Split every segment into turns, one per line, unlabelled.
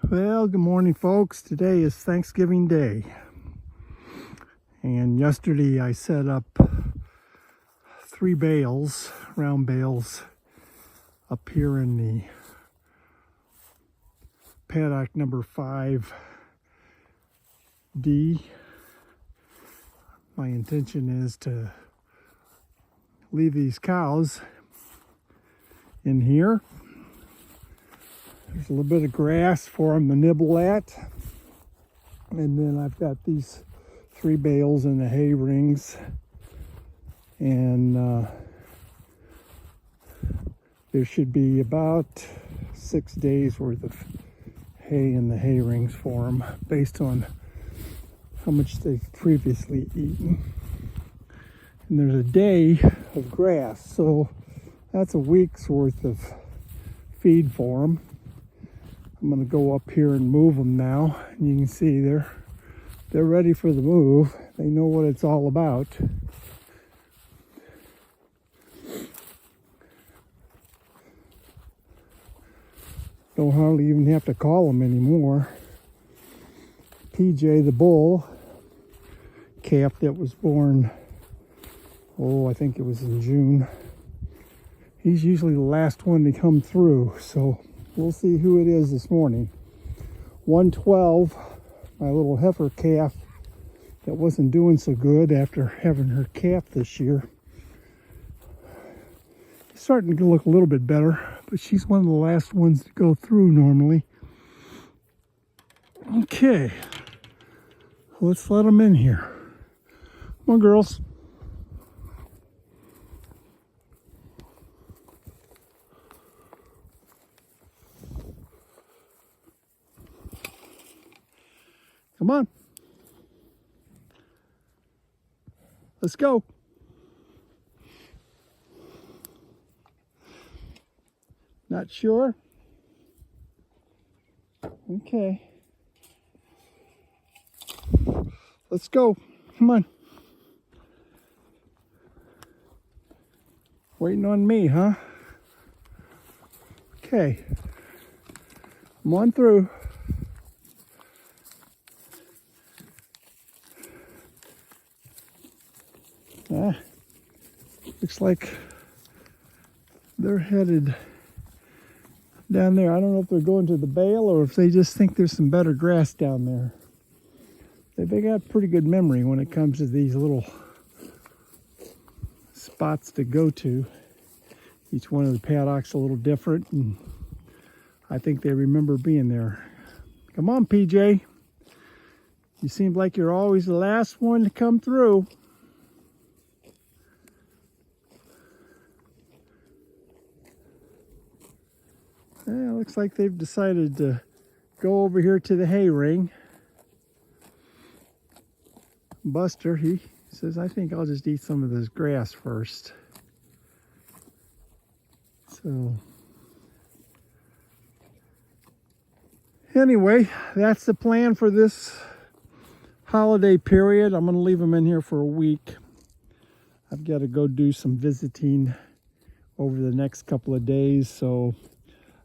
Well, good morning, folks. Today is Thanksgiving Day. And yesterday I set up 3 bales, round bales, up here in the paddock number 5D. My intention is to leave these cows in here. There's a little bit of grass for them to nibble at. And then I've got these 3 bales in the hay rings. And there should be about 6 days worth of hay in the hay rings for them based on how much they've previously eaten. And there's a day of grass, so that's a week's worth of feed for them. I'm going to go up here and move them now. And you can see they're ready for the move. They know what it's all about. Don't hardly even have to call them anymore. PJ the bull, calf that was born, I think it was in June. He's usually the last one to come through, so we'll see who it is this morning. 112, my little heifer calf that wasn't doing so good after having her calf this year. She's starting to look a little bit better, but she's one of the last ones to go through normally. Okay, let's let them in here. Come on, girls. Come on. Let's go. Not sure? Okay. Let's go. Come on. Waiting on me, huh? Okay. Come on through. Looks like they're headed down there. I don't know if they're going to the bale or if they just think there's some better grass down there. They got pretty good memory when it comes to these little spots to go to. Each one of the paddocks a little different, and I think they remember being there. Come on, PJ. You seem like you're always the last one to come through. Yeah, looks like they've decided to go over here to the hay ring. Buster, he says, I think I'll just eat some of this grass first. So, anyway, that's the plan for this holiday period. I'm going to leave them in here for a week. I've got to go do some visiting over the next couple of days, so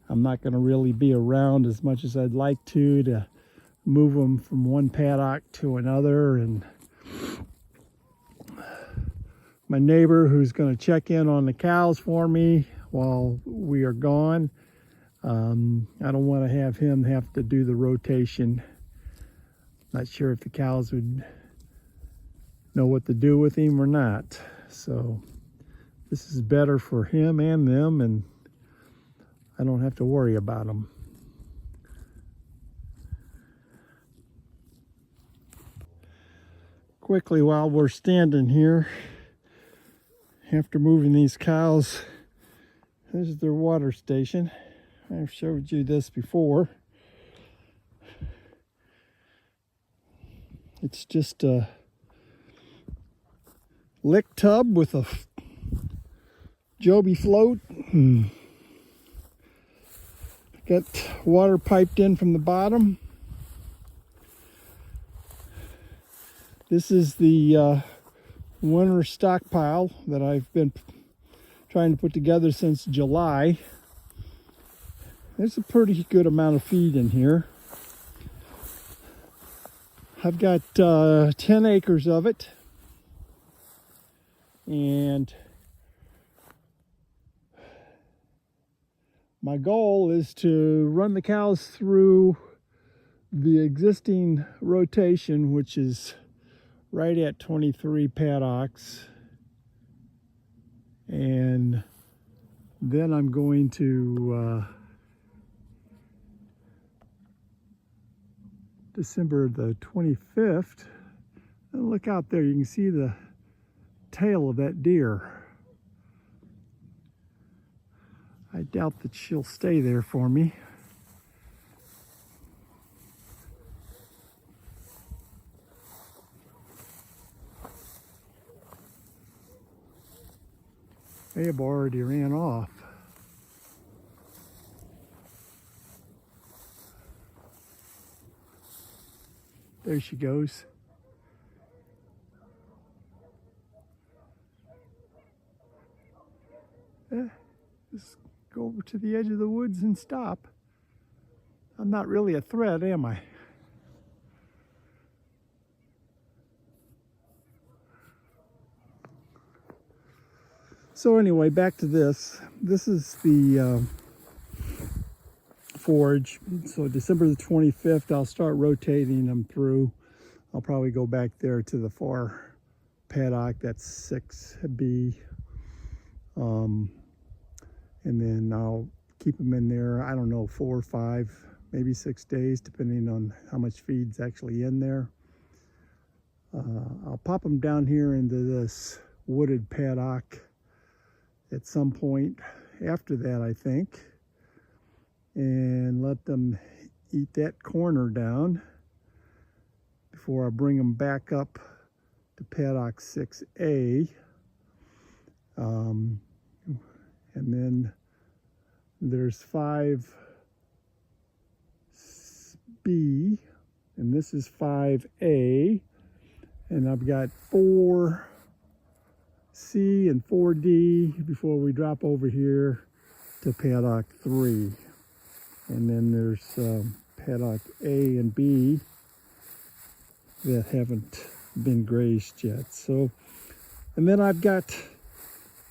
I'm not going to really be around as much as I'd like to move them from one paddock to another. And my neighbor who's going to check in on the cows for me while we are gone, I don't want to have him have to do the rotation. Not sure if the cows would know what to do with him or not. So this is better for him and them, and I don't have to worry about them. Quickly, while we're standing here, after moving these cows, this is their water station. I've showed you this before. It's just a lick tub with a Joby float. Got water piped in from the bottom. This is the winter stockpile that I've been trying to put together since July. There's a pretty good amount of feed in here. I've got 10 acres of it, and my goal is to run the cows through the existing rotation, which is right at 23 paddocks, and then I'm going to December the 25th, and look out there, you can see the tail of that deer. I doubt that she'll stay there for me. May have already ran off. There she goes. Just go over to the edge of the woods and stop. I'm not really a threat, am I? So anyway, back to this. This is the forage. So December the 25th, I'll start rotating them through. I'll probably go back there to the far paddock, that's 6B. And then I'll keep them in there, I don't know, 4 or 5, maybe 6 days, depending on how much feed's actually in there. I'll pop them down here into this wooded paddock at some point after that, I think, and let them eat that corner down before I bring them back up to paddock 6A. And then there's 5B, and this is 5A, and I've got 4C and 4D before we drop over here to paddock 3. And then there's paddock A and B that haven't been grazed yet. So, and then I've got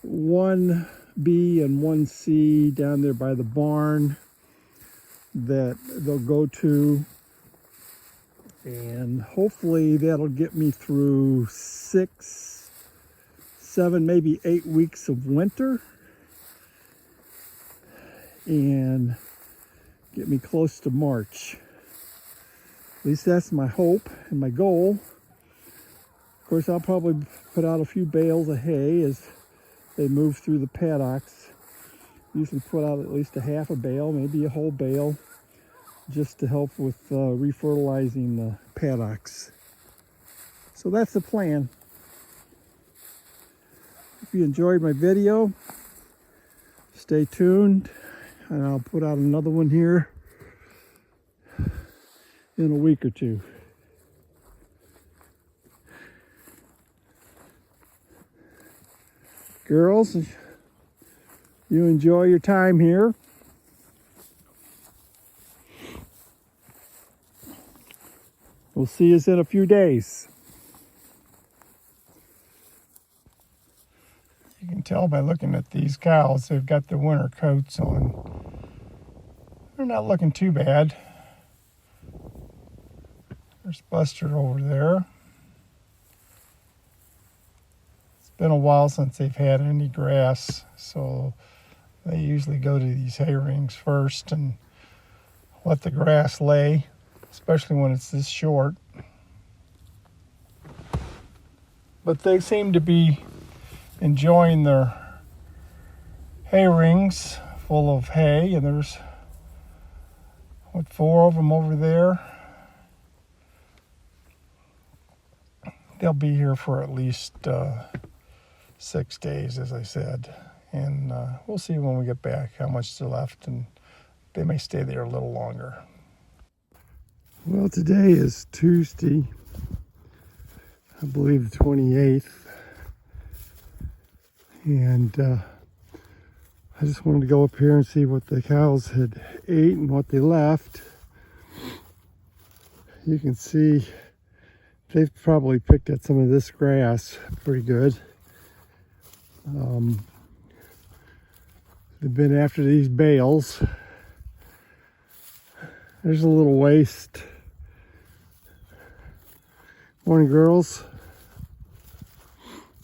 1B and 1C down there by the barn that they'll go to, and hopefully that'll get me through 6, 7, maybe 8 weeks of winter and get me close to March. At least that's my hope and my goal. Of course, I'll probably put out a few bales of hay as they move through the paddocks. Usually put out at least a half a bale, maybe a whole bale, just to help with refertilizing the paddocks. So that's the plan. If you enjoyed my video, stay tuned, and I'll put out another one here in a week or two. Girls, you enjoy your time here. We'll see you in a few days. You can tell by looking at these cows, they've got their winter coats on. They're not looking too bad. There's Buster over there. Been a while since they've had any grass, so they usually go to these hay rings first and let the grass lay, especially when it's this short. But they seem to be enjoying their hay rings full of hay, and there's 4 of them over there. They'll be here for at least 6 days, as I said, and we'll see when we get back how much is left, and they may stay there a little longer. Well, today is Tuesday, I believe the 28th, and I just wanted to go up here and see what the cows had ate and what they left. You can see they've probably picked at some of this grass pretty good. They've been after these bales. There's a little waste. Morning, girls.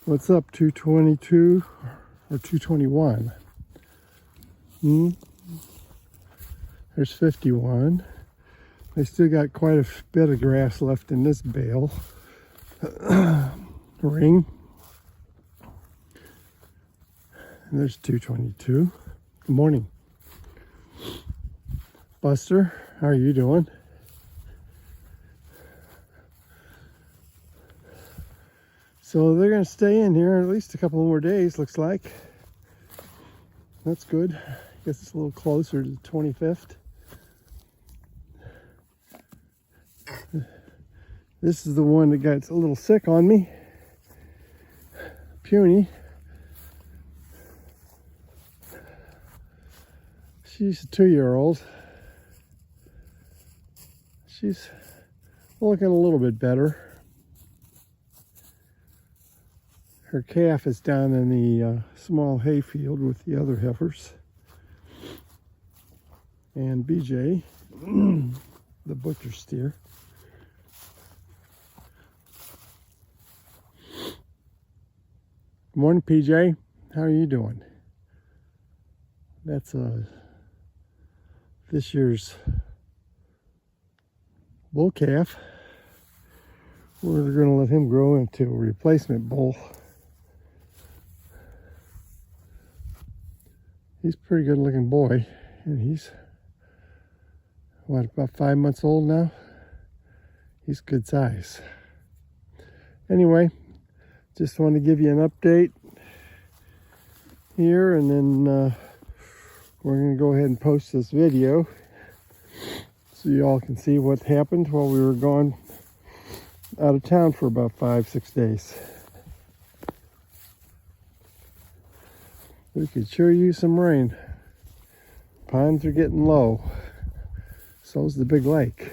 What's up, 222 or 221? There's 51. They still got quite a bit of grass left in this bale. Ring. And there's 222. Good morning. Buster, how are you doing? So they're going to stay in here at least a couple more days, looks like. That's good. I guess it's a little closer to the 25th. This is the one that got a little sick on me. Puny. She's a 2-year-old. She's looking a little bit better. Her calf is down in the small hay field with the other heifers. And BJ, the butcher steer. Good morning, PJ. How are you doing? That's this year's bull calf. We're going to let him grow into a replacement bull. He's a pretty good looking boy, and he's, what, about 5 months old now? He's good size. Anyway, just want to give you an update here, and then we're going to go ahead and post this video so you all can see what happened while we were gone out of town for about 5-6 days. We could sure use some rain. Ponds are getting low. So's the big lake.